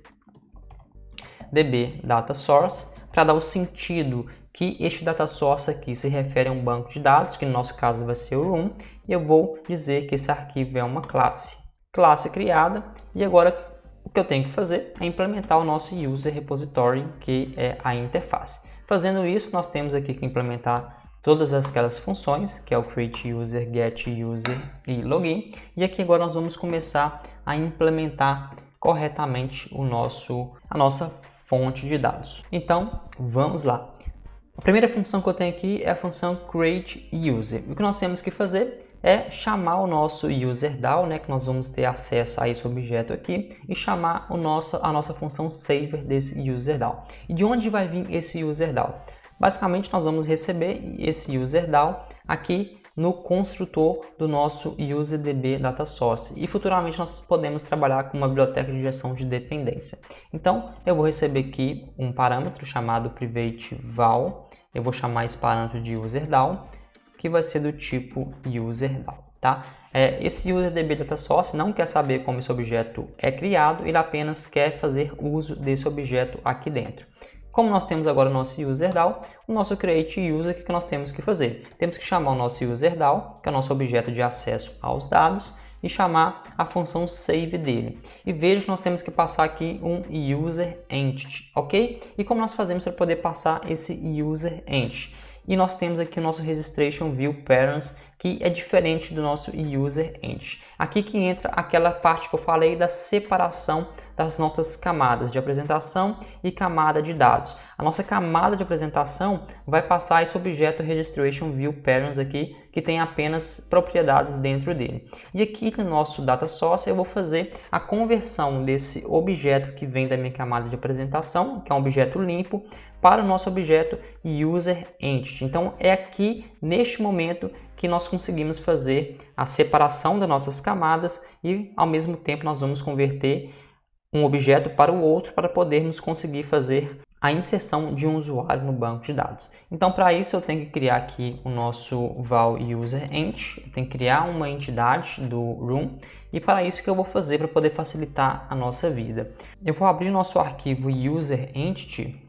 data source, para dar o sentido que este data source aqui se refere a um banco de dados, que no nosso caso vai ser o room, e eu vou dizer que esse arquivo é uma classe criada, e agora o que eu tenho que fazer é implementar o nosso User Repository, que é a interface. Fazendo isso, nós temos aqui que implementar todas aquelas funções, que é o create user, get user e login. E aqui agora nós vamos começar a implementar corretamente a nossa fonte de dados. Então, vamos lá. A primeira função que eu tenho aqui é a função create user. O que nós temos que fazer é chamar o nosso userDAO, né, que nós vamos ter acesso a esse objeto aqui, e chamar a nossa função saver desse userDAO. E de onde vai vir esse userDAO? Basicamente, nós vamos receber esse userDAO aqui no construtor do nosso UserDB Data Source. E futuramente nós podemos trabalhar com uma biblioteca de gestão de dependência. Então, eu vou receber aqui um parâmetro chamado private val. Eu vou chamar esse parâmetro de userDAO, que vai ser do tipo userDAO, tá? Esse UserDB Data Source não quer saber como esse objeto é criado, ele apenas quer fazer uso desse objeto aqui dentro. Como nós temos agora o nosso userDAO, o nosso create user, o que nós temos que fazer? Temos que chamar o nosso userDAO, que é o nosso objeto de acesso aos dados, e chamar a função save dele. E veja que nós temos que passar aqui um user entity, ok? E como nós fazemos para poder passar esse user entity? E nós temos aqui o nosso registration view parents, que é diferente do nosso user entity. Aqui que entra aquela parte que eu falei da separação das nossas camadas de apresentação e camada de dados. A nossa camada de apresentação vai passar esse objeto registration view parents aqui, que tem apenas propriedades dentro dele. E aqui no nosso data source eu vou fazer a conversão desse objeto que vem da minha camada de apresentação, que é um objeto limpo, para o nosso objeto user entity. Então é aqui neste momento que nós conseguimos fazer a separação das nossas camadas e ao mesmo tempo nós vamos converter um objeto para o outro para podermos conseguir fazer a inserção de um usuário no banco de dados. Então para isso eu tenho que criar aqui o nosso val user entity, eu tenho que criar uma entidade do room. E para isso que eu vou fazer para poder facilitar a nossa vida. Eu vou abrir nosso arquivo user entity.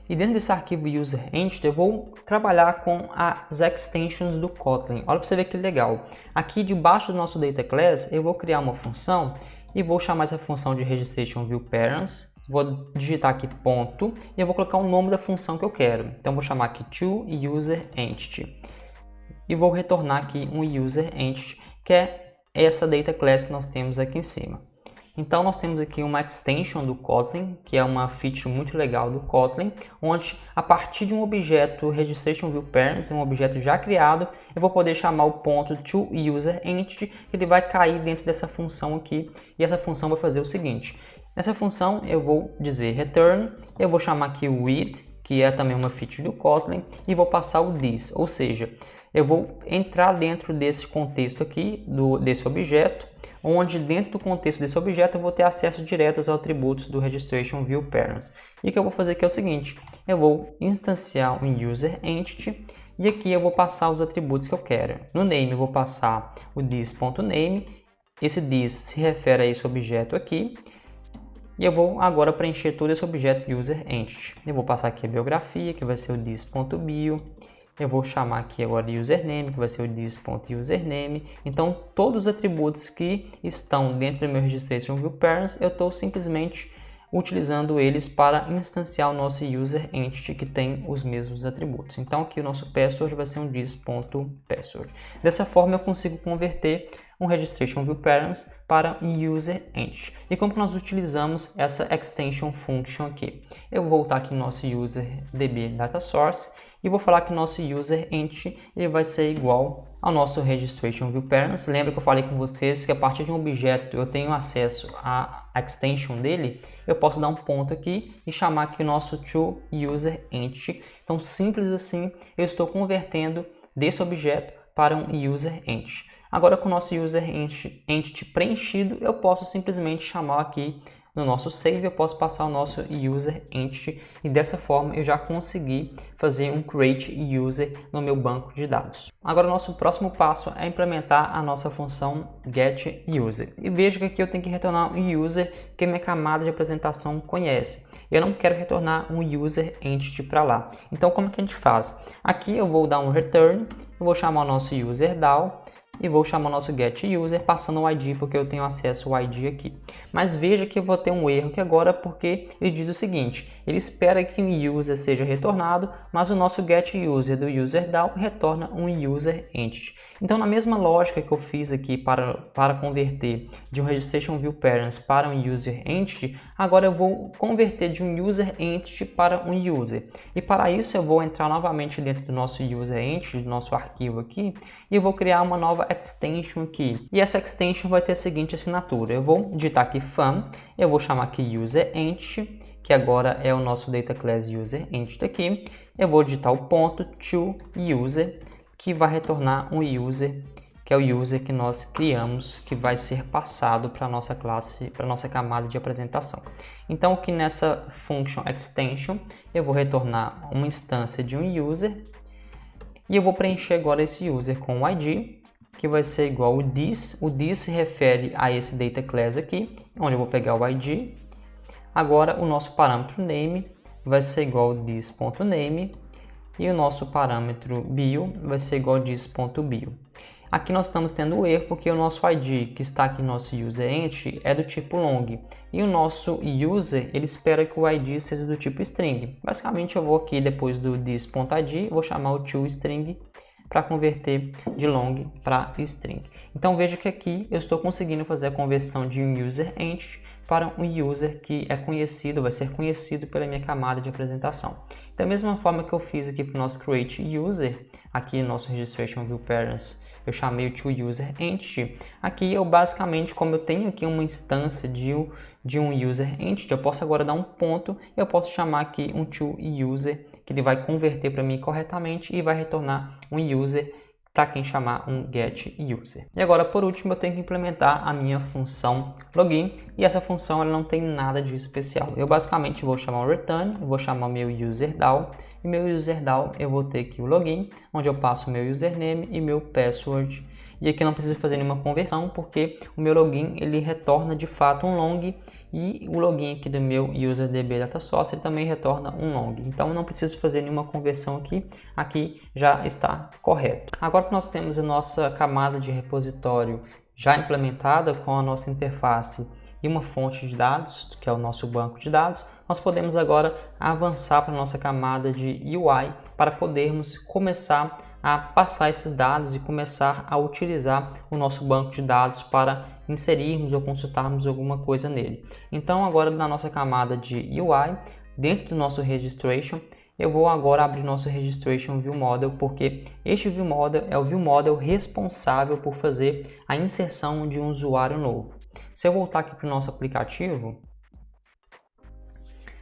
E dentro desse arquivo user entity eu vou trabalhar com as extensions do Kotlin. Olha para você ver que legal. Aqui debaixo do nosso data class eu vou criar uma função e vou chamar essa função de registration view parents. Vou digitar aqui ponto e eu vou colocar o nome da função que eu quero. Então vou chamar aqui toUserEntity e vou retornar aqui um userEntity, que é essa data class que nós temos aqui em cima. Então nós temos aqui uma extension do Kotlin, que é uma feature muito legal do Kotlin, onde a partir de um objeto registration view parents, um objeto já criado, eu vou poder chamar o ponto toUserEntity, que ele vai cair dentro dessa função aqui, e essa função vai fazer o seguinte. Nessa função eu vou dizer return, eu vou chamar aqui o with, que é também uma feature do Kotlin, e vou passar o this, ou seja, eu vou entrar dentro desse contexto aqui, desse objeto, onde dentro do contexto desse objeto eu vou ter acesso direto aos atributos do registration view parents. E o que eu vou fazer aqui é o seguinte, eu vou instanciar um user entity e aqui eu vou passar os atributos que eu quero. No name eu vou passar o this.name, esse this se refere a esse objeto aqui, e eu vou agora preencher todo esse objeto user entity. Eu vou passar aqui a biografia, que vai ser o this.bio. Eu vou chamar aqui agora username, que vai ser o this.username. Então, todos os atributos que estão dentro do meu registration view parents, eu estou simplesmente utilizando eles para instanciar o nosso user entity que tem os mesmos atributos. Então, aqui o nosso password vai ser um this.password. Dessa forma, eu consigo converter um registration view parents para um user entity. E como que nós utilizamos essa extension function aqui? Eu vou voltar aqui no nosso UserDB Data Source e vou falar que o nosso user entity ele vai ser igual ao nosso registration view parents. Lembra que eu falei com vocês que a partir de um objeto eu tenho acesso à extension dele, eu posso dar um ponto aqui e chamar aqui o nosso toUserEntity. Então, simples assim, eu estou convertendo desse objeto para um user entity. Agora, com o nosso user entity preenchido, eu posso simplesmente chamar aqui no nosso save, eu posso passar o nosso user entity e dessa forma eu já consegui fazer um create user no meu banco de dados. Agora o nosso próximo passo é implementar a nossa função get user. E veja que aqui eu tenho que retornar um user que a minha camada de apresentação conhece. Eu não quero retornar um user entity para lá. Então como que a gente faz? Aqui eu vou dar um return, eu vou chamar o nosso userDAO e vou chamar o nosso getUser passando o ID porque eu tenho acesso ao ID aqui. Mas veja que eu vou ter um erro aqui agora porque ele diz o seguinte, ele espera que um user seja retornado, mas o nosso getUser do userDAO retorna um user entity. Então, na mesma lógica que eu fiz aqui para converter de um registration view parents para um user entity, agora eu vou converter de um user entity para um user. E para isso eu vou entrar novamente dentro do nosso user entity, do nosso arquivo aqui, e eu vou criar uma nova extension aqui. E essa extension vai ter a seguinte assinatura. Eu vou digitar aqui fun, eu vou chamar aqui user entity, que agora é o nosso data class user entity aqui. Eu vou digitar o ponto to user, que vai retornar um user, que é o user que nós criamos, que vai ser passado para a nossa classe, para a nossa camada de apresentação. Então, aqui nessa function extension, eu vou retornar uma instância de um user, e eu vou preencher agora esse user com o ID, que vai ser igual ao this. O this se refere a esse data class aqui, onde eu vou pegar o ID. Agora, o nosso parâmetro name vai ser igual ao this.name, e o nosso parâmetro bio vai ser igual a this.bio. Aqui nós estamos tendo o erro porque o nosso ID que está aqui no nosso user entity é do tipo long e o nosso user ele espera que o ID seja do tipo string. Basicamente eu vou aqui depois do this.id, vou chamar o toString para converter de long para string. Então veja que aqui eu estou conseguindo fazer a conversão de um user entity para um user que é conhecido, vai ser conhecido pela minha camada de apresentação. Da mesma forma que eu fiz aqui para o nosso create user, aqui no nosso registration view parents, eu chamei o toUserEntity. Aqui eu basicamente, como eu tenho aqui uma instância de um user entity, eu posso agora dar um ponto, eu posso chamar aqui um toUser, que ele vai converter para mim corretamente e vai retornar um user para quem chamar um getUser. E agora, por último, eu tenho que implementar a minha função login, e essa função ela não tem nada de especial. Eu basicamente vou chamar o return, eu vou chamar o meu userDAO, e meu userDAO eu vou ter aqui o login, onde eu passo o meu username e meu password. E aqui não preciso fazer nenhuma conversão, porque o meu login ele retorna de fato um long, e o login aqui do meu UserDB Data Source ele também retorna um long. Então eu não preciso fazer nenhuma conversão aqui já está correto. Agora que nós temos a nossa camada de repositório já implementada com a nossa interface e uma fonte de dados, que é o nosso banco de dados, nós podemos agora avançar para a nossa camada de UI para podermos começar a passar esses dados e começar a utilizar o nosso banco de dados para inserirmos ou consultarmos alguma coisa nele. Então agora na nossa camada de UI, dentro do nosso registration, eu vou agora abrir nosso registration view model, porque este view model é o view model responsável por fazer a inserção de um usuário novo. Se eu voltar aqui para o nosso aplicativo,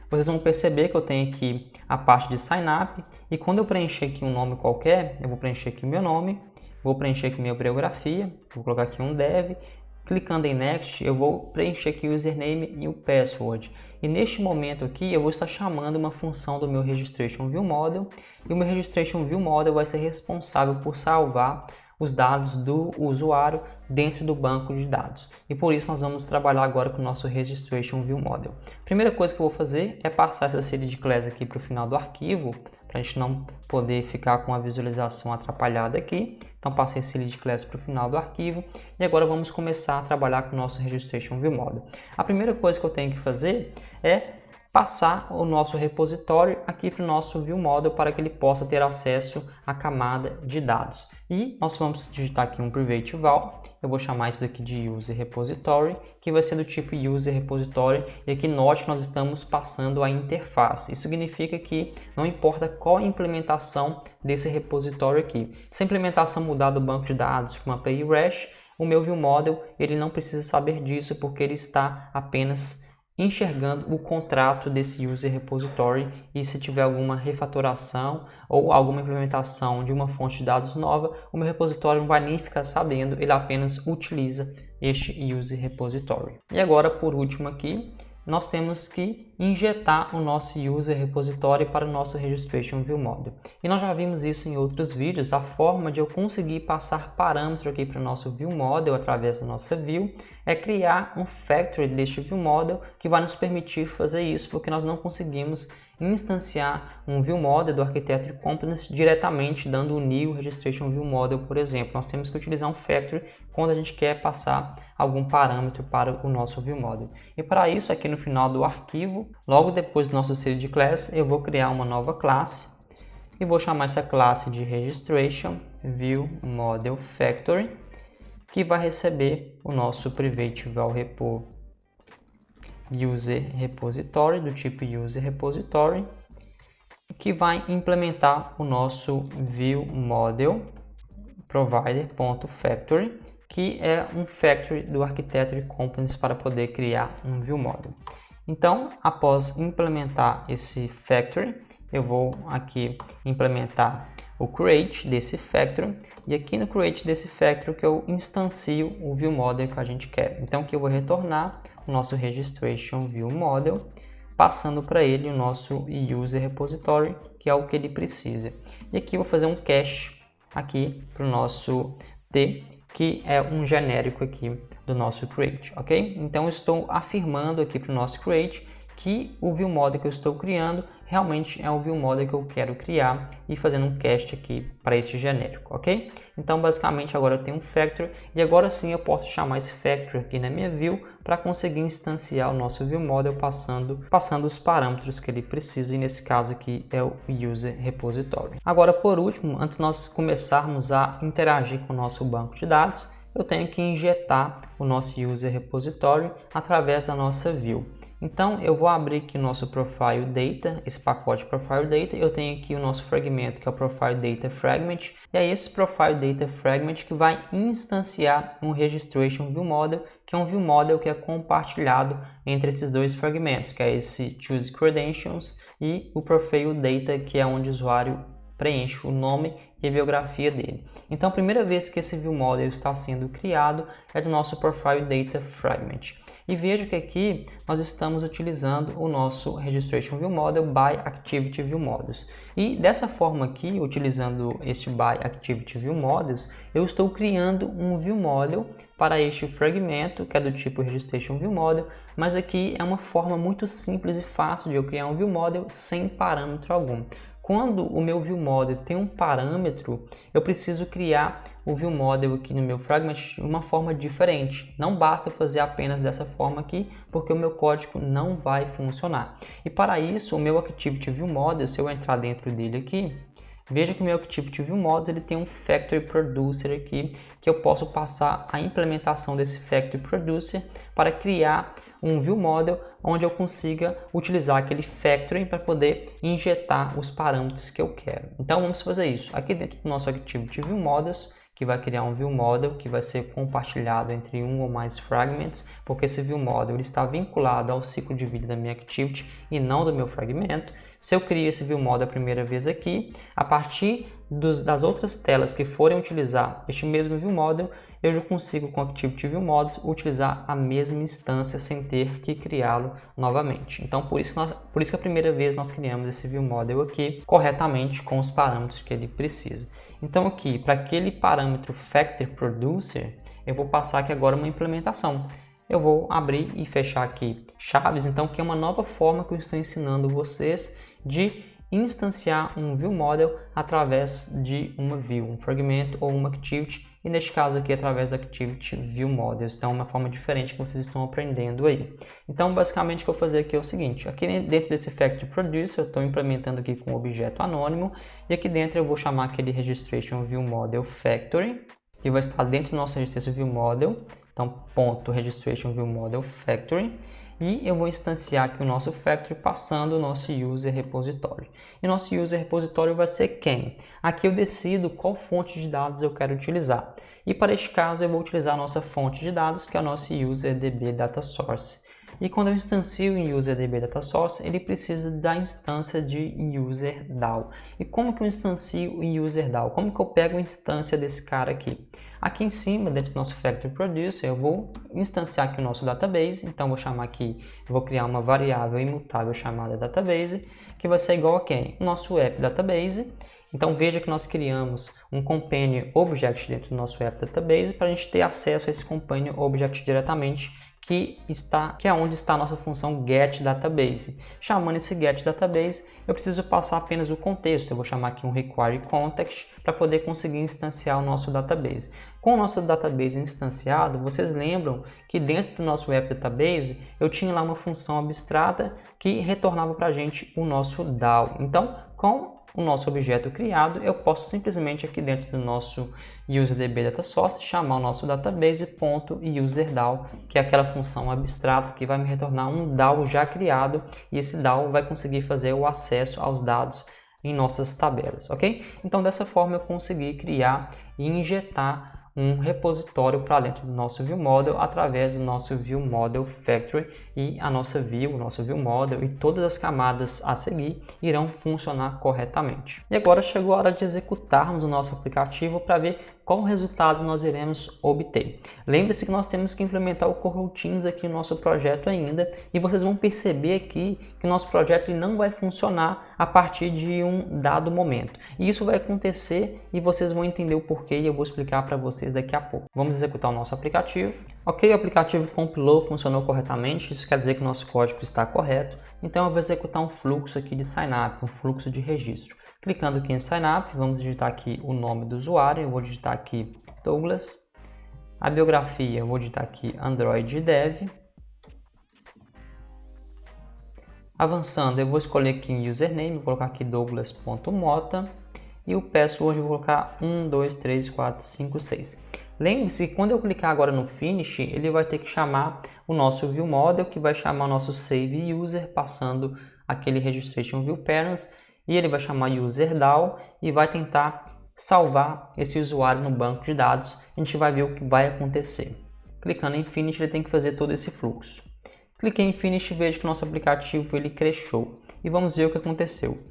vocês vão perceber que eu tenho aqui a parte de sign up, e quando eu preencher aqui um nome qualquer, eu vou preencher aqui meu nome, vou preencher aqui minha biografia, vou colocar aqui um dev, clicando em next, eu vou preencher aqui o username e o password. E neste momento aqui eu vou estar chamando uma função do meu registration view model, e o meu registration view model vai ser responsável por salvar os dados do usuário dentro do banco de dados. E por isso nós vamos trabalhar agora com o nosso registration view model. Primeira coisa que eu vou fazer é passar essa série de class aqui para o final do arquivo, para a gente não poder ficar com a visualização atrapalhada aqui. Então passei esse lead class para o final do arquivo e agora vamos começar a trabalhar com o nosso registration view model. A primeira coisa que eu tenho que fazer é passar o nosso repositório aqui para o nosso view model para que ele possa ter acesso à camada de dados. E nós vamos digitar aqui um private val, eu vou chamar isso daqui de user repository, que vai ser do tipo user repository, e aqui note que nós estamos passando a interface. Isso significa que não importa qual a implementação desse repositório aqui. Se a implementação mudar do banco de dados para uma API REST, o meu view model ele não precisa saber disso, porque ele está apenas enxergando o contrato desse user repository, e se tiver alguma refatoração ou alguma implementação de uma fonte de dados nova, o meu repositório não vai nem ficar sabendo, ele apenas utiliza este user repository. E agora, por último aqui, nós temos que injetar o nosso user repository para o nosso registration view model. E nós já vimos isso em outros vídeos, a forma de eu conseguir passar parâmetro aqui para o nosso view model através da nossa view é criar um factory deste view model que vai nos permitir fazer isso, porque nós não conseguimos instanciar um ViewModel do Architecture Components diretamente dando o New Registration ViewModel, por exemplo. Nós temos que utilizar um Factory quando a gente quer passar algum parâmetro para o nosso ViewModel. E para isso, aqui no final do arquivo, logo depois do nosso seed class, eu vou criar uma nova classe e vou chamar essa classe de Registration ViewModel Factory, que vai receber o nosso private val repo user repository do tipo user repository, que vai implementar o nosso ViewModel provider.factory, que é um factory do Architecture Components para poder criar um ViewModel. Então, após implementar esse factory, eu vou aqui implementar o create desse factory, e aqui no create desse factory que eu instancio o ViewModel que a gente quer. Então aqui eu vou retornar o nosso registration ViewModel, passando para ele o nosso user repository, que é o que ele precisa. E aqui eu vou fazer um cache aqui para o nosso T, que é um genérico aqui do nosso create, ok? Então eu estou afirmando aqui para o nosso create que o ViewModel que eu estou criando realmente é o ViewModel que eu quero criar e fazendo um cast aqui para esse genérico, ok? Então basicamente agora eu tenho um factory e agora sim eu posso chamar esse factory aqui na minha view para conseguir instanciar o nosso ViewModel passando os parâmetros que ele precisa, e nesse caso aqui é o user repository. Agora, por último, antes nós começarmos a interagir com o nosso banco de dados, eu tenho que injetar o nosso user repository através da nossa view. Então eu vou abrir aqui o nosso Profile Data, esse pacote Profile Data, eu tenho aqui o nosso fragmento que é o Profile Data Fragment, e é esse Profile Data Fragment que vai instanciar um Registration ViewModel, que é um ViewModel que é compartilhado entre esses dois fragmentos, que é esse Choose Credentials e o Profile Data, que é onde o usuário preenche o nome e a biografia dele. Então a primeira vez que esse ViewModel está sendo criado é do nosso Profile Data Fragment. E veja que aqui nós estamos utilizando o nosso Registration ViewModel by Activity ViewModels. E dessa forma aqui, utilizando este by Activity ViewModels, eu estou criando um ViewModel para este fragmento, que é do tipo Registration ViewModel, mas aqui é uma forma muito simples e fácil de eu criar um ViewModel sem parâmetro algum. Quando o meu ViewModel tem um parâmetro, eu preciso criar o ViewModel aqui no meu fragment de uma forma diferente. Não basta fazer apenas dessa forma aqui, porque o meu código não vai funcionar. E para isso, o meu Activity ViewModel, se eu entrar dentro dele aqui, veja que o meu Activity ViewModel ele tem um Factory Producer aqui, que eu posso passar a implementação desse Factory Producer para criar um ViewModel onde eu consiga utilizar aquele factory para poder injetar os parâmetros que eu quero. Então vamos fazer isso. Aqui dentro do nosso Activity ViewModels, que vai criar um ViewModel que vai ser compartilhado entre um ou mais fragments, porque esse ViewModel ele está vinculado ao ciclo de vida da minha Activity e não do meu fragmento. Se eu crio esse ViewModel a primeira vez aqui, a partir das outras telas que forem utilizar este mesmo ViewModel, eu já consigo com Activity ViewModels utilizar a mesma instância sem ter que criá-lo novamente. Então por isso que a primeira vez nós criamos esse ViewModel aqui corretamente com os parâmetros que ele precisa. Então aqui, para aquele parâmetro Factory Producer, eu vou passar aqui agora uma implementação. Eu vou abrir e fechar aqui chaves, então que é uma nova forma que eu estou ensinando vocês de instanciar um ViewModel através de uma view, um fragmento ou uma Activity, e neste caso aqui através da Activity ViewModels. Então é uma forma diferente que vocês estão aprendendo aí. Então basicamente o que eu vou fazer aqui é o seguinte, aqui dentro desse Factory Producer eu estou implementando aqui com um objeto anônimo, e aqui dentro eu vou chamar aquele Registration ViewModel Factory, que vai estar dentro do nosso Registration ViewModel, então ponto Registration ViewModel Factory. E eu vou instanciar aqui o nosso factory passando o nosso user repository. E nosso user repository vai ser quem? Aqui eu decido qual fonte de dados eu quero utilizar. E para este caso eu vou utilizar a nossa fonte de dados, que é o nosso UserDB Data Source. E quando eu instancio em UserDB Data Source, ele precisa da instância de UserDAO. E como que eu instancio em UserDAO? Como que eu pego a instância desse cara aqui? Aqui em cima, dentro do nosso Factory Producer, eu vou instanciar aqui o nosso database. Então, vou chamar aqui, vou criar uma variável imutável chamada database, que vai ser igual a quem? O nosso app database. Então, veja que nós criamos um Companion Object dentro do nosso app database para a gente ter acesso a esse Companion Object diretamente, que é onde está a nossa função getDatabase. Chamando esse getDatabase, eu preciso passar apenas o contexto. Eu vou chamar aqui um requireContext para poder conseguir instanciar o nosso database. Com o nosso database instanciado, vocês lembram que dentro do nosso web database eu tinha lá uma função abstrata que retornava para a gente o nosso DAO. Então, com o nosso objeto criado, eu posso simplesmente aqui dentro do nosso UserDB Data Source chamar o nosso database.userDAO, que é aquela função abstrata que vai me retornar um DAO já criado, e esse DAO vai conseguir fazer o acesso aos dados em nossas tabelas, ok? Então dessa forma eu consegui criar e injetar um repositório para dentro do nosso ViewModel através do nosso ViewModel Factory, e a nossa view, o nosso ViewModel e todas as camadas a seguir irão funcionar corretamente. E agora chegou a hora de executarmos o nosso aplicativo para ver qual resultado nós iremos obter. Lembre-se que nós temos que implementar o coroutines aqui no nosso projeto ainda, e vocês vão perceber aqui que o nosso projeto ele não vai funcionar a partir de um dado momento. E isso vai acontecer e vocês vão entender o porquê, e eu vou explicar para vocês daqui a pouco. Vamos executar o nosso aplicativo. Ok, o aplicativo compilou, funcionou corretamente, isso quer dizer que o nosso código está correto. Então eu vou executar um fluxo aqui de sign-up, um fluxo de registro. Clicando aqui em Sign Up, vamos digitar aqui o nome do usuário, eu vou digitar aqui Douglas. A biografia, eu vou digitar aqui Android Dev. Avançando, eu vou escolher aqui em Username, vou colocar aqui douglas.mota. E o password eu vou colocar 1, 2, 3, 4, 5, 6. Lembre-se que quando eu clicar agora no Finish, ele vai ter que chamar o nosso ViewModel, que vai chamar o nosso Save User, passando aquele Registration View Parents, e ele vai chamar UserDAO e vai tentar salvar esse usuário no banco de dados. A gente vai ver o que vai acontecer. Clicando em Finish, ele tem que fazer todo esse fluxo. Cliquei em Finish e vejo que o nosso aplicativo ele crashou. E vamos ver o que aconteceu.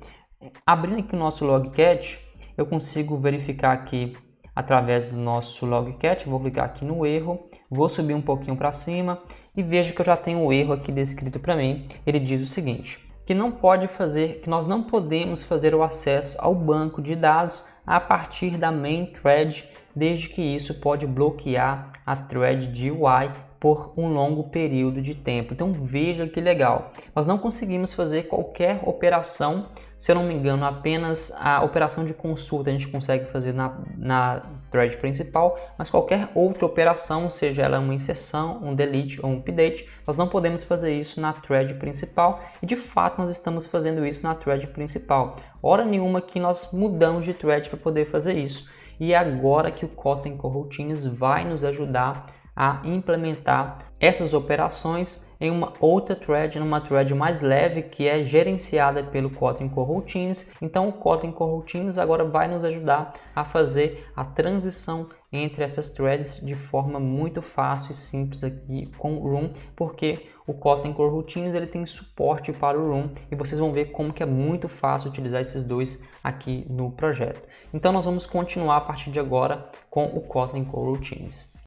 Abrindo aqui o nosso Logcat, eu consigo verificar aqui através do nosso Logcat. Vou clicar aqui no erro, vou subir um pouquinho para cima e vejo que eu já tenho um erro aqui descrito para mim. Ele diz o seguinte: que nós não podemos fazer o acesso ao banco de dados a partir da main thread, desde que isso pode bloquear a thread de UI por um longo período de tempo. Então veja que legal, nós não conseguimos fazer qualquer operação, se eu não me engano apenas a operação de consulta a gente consegue fazer na thread principal, mas qualquer outra operação, seja ela uma inserção, um delete ou um update, nós não podemos fazer isso na thread principal, e de fato nós estamos fazendo isso na thread principal. Hora nenhuma que nós mudamos de thread para poder fazer isso, e é agora que o Kotlin Coroutines vai nos ajudar a implementar essas operações em uma outra thread, numa thread mais leve que é gerenciada pelo Kotlin Coroutines. Então o Kotlin Coroutines agora vai nos ajudar a fazer a transição entre essas threads de forma muito fácil e simples aqui com o Room, porque o Kotlin Coroutines ele tem suporte para o Room, e vocês vão ver como que é muito fácil utilizar esses dois aqui no projeto. Então nós vamos continuar a partir de agora com o Kotlin Coroutines.